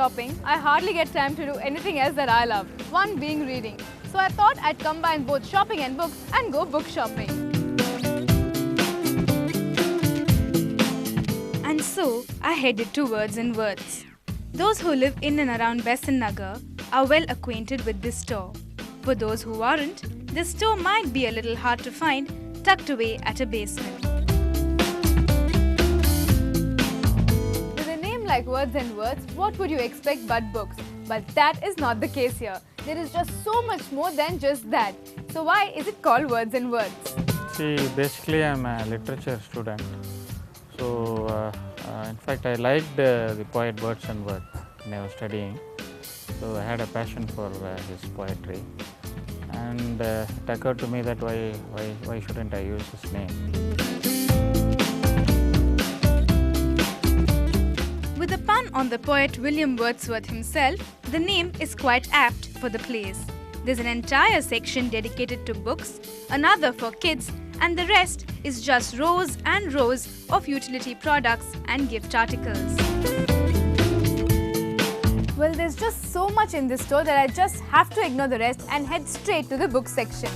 shopping, I hardly get time to do anything else that I love, one being reading. So I thought I'd combine both shopping and books and go book shopping. And so I headed to Words and Words. Those who live in and around Besant Nagar are well acquainted with this store. For those who aren't, this store might be a little hard to find, tucked away at a basement. With a name like Words and Words, what would you expect but books? But that is not the case here. There is just so much more than just that. So why is it called Words and Words? See, basically I'm a literature student. So, in fact, I liked the poet Wordsworth when I was studying. So I had a passion for his poetry. And it occurred to me that why shouldn't I use his name? With a pun on the poet William Wordsworth himself, the name is quite apt for the place. There's an entire section dedicated to books, another for kids, and the rest is just rows and rows of utility products and gift articles. Well, there's just so much in this store that I just have to ignore the rest and head straight to the book section.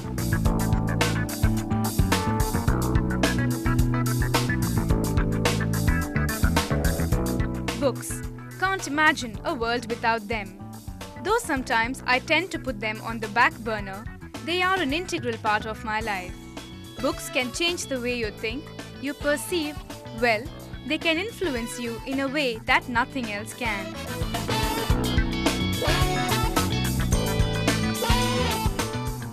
Books. Can't imagine a world without them. Though sometimes I tend to put them on the back burner, they are an integral part of my life. Books can change the way you think, you perceive, well, they can influence you in a way that nothing else can.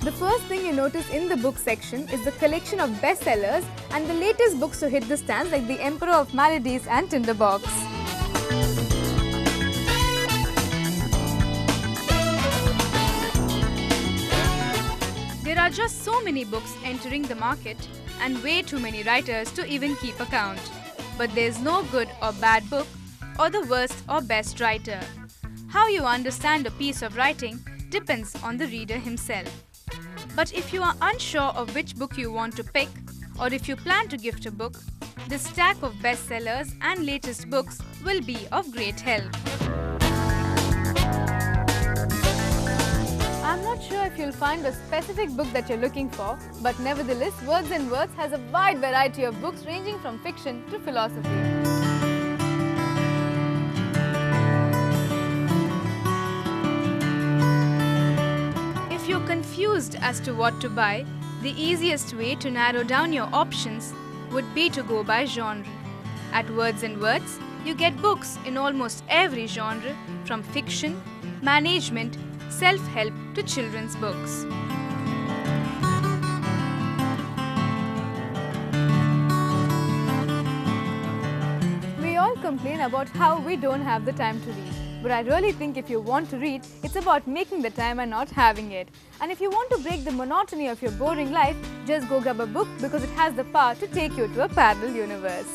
The first thing you notice in the book section is the collection of bestsellers and the latest books to hit the stands like The Emperor of Maladies and Tinderbox. There are just so many books entering the market and way too many writers to even keep account. But there's no good or bad book or the worst or best writer. How you understand a piece of writing depends on the reader himself. But if you are unsure of which book you want to pick, or if you plan to gift a book, this stack of bestsellers and latest books will be of great help. I'm not sure if you'll find a specific book that you're looking for, but nevertheless, Words and Words has a wide variety of books ranging from fiction to philosophy. If you're confused as to what to buy, the easiest way to narrow down your options would be to go by genre. At Words and Words, you get books in almost every genre, from fiction, management, self-help to children's books. We all complain about how we don't have the time to read. But I really think if you want to read, it's about making the time and not having it. And if you want to break the monotony of your boring life, just go grab a book because it has the power to take you to a parallel universe.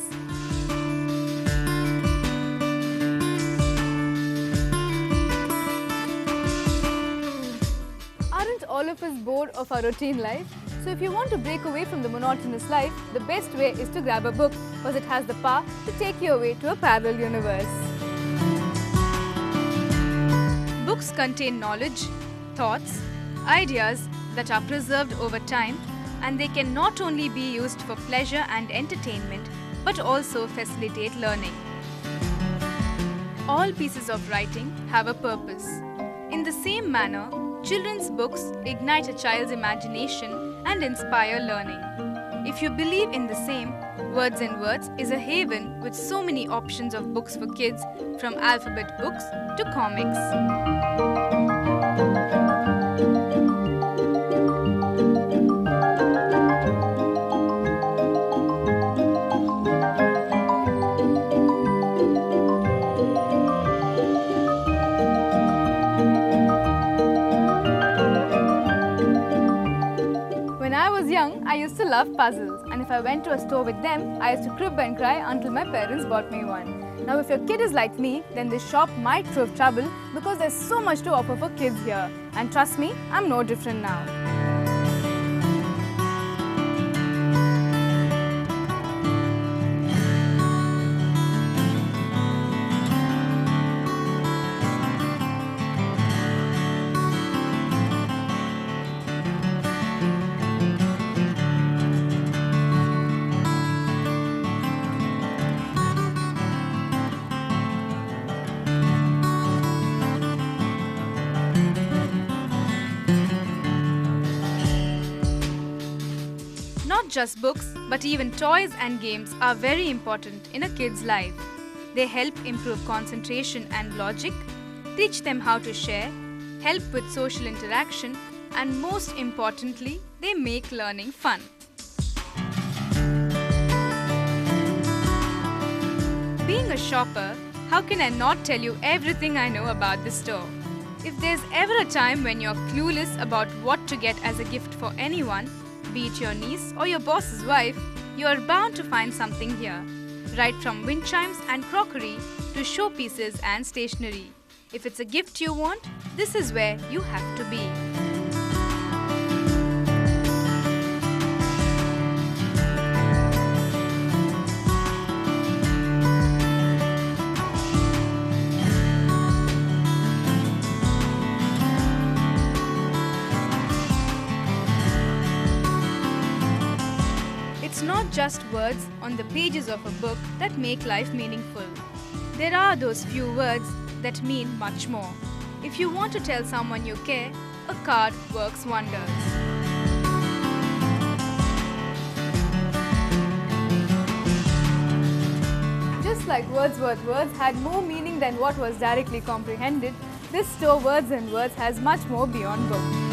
Aren't all of us bored of our routine life? So if you want to break away from the monotonous life, the best way is to grab a book because it has the power to take you away to a parallel universe. Books contain knowledge, thoughts, ideas that are preserved over time, and they can not only be used for pleasure and entertainment, but also facilitate learning. All pieces of writing have a purpose. In the same manner, children's books ignite a child's imagination and inspire learning. If you believe in the same, Words and Words is a haven with so many options of books for kids, from alphabet books to comics. When I was young, I used to love puzzles, and if I went to a store with them, I used to crib and cry until my parents bought me one. Now if your kid is like me, then this shop might prove trouble because there's so much to offer for kids here. And trust me, I'm no different now. just books, but even toys and games are very important in a kid's life. They help improve concentration and logic, teach them how to share, help with social interaction, and most importantly, they make learning fun. Being a shopper, how can I not tell you everything I know about this store? If there's ever a time when you're clueless about what to get as a gift for anyone, be it your niece or your boss's wife, you're bound to find something here. Right from wind chimes and crockery to showpieces and stationery. If it's a gift you want, this is where you have to be. It's not just words on the pages of a book that make life meaningful. There are those few words that mean much more. If you want to tell someone you care, a card works wonders. Just like Wordsworth's words had more meaning than what was directly comprehended, this store Words and Words has much more beyond book.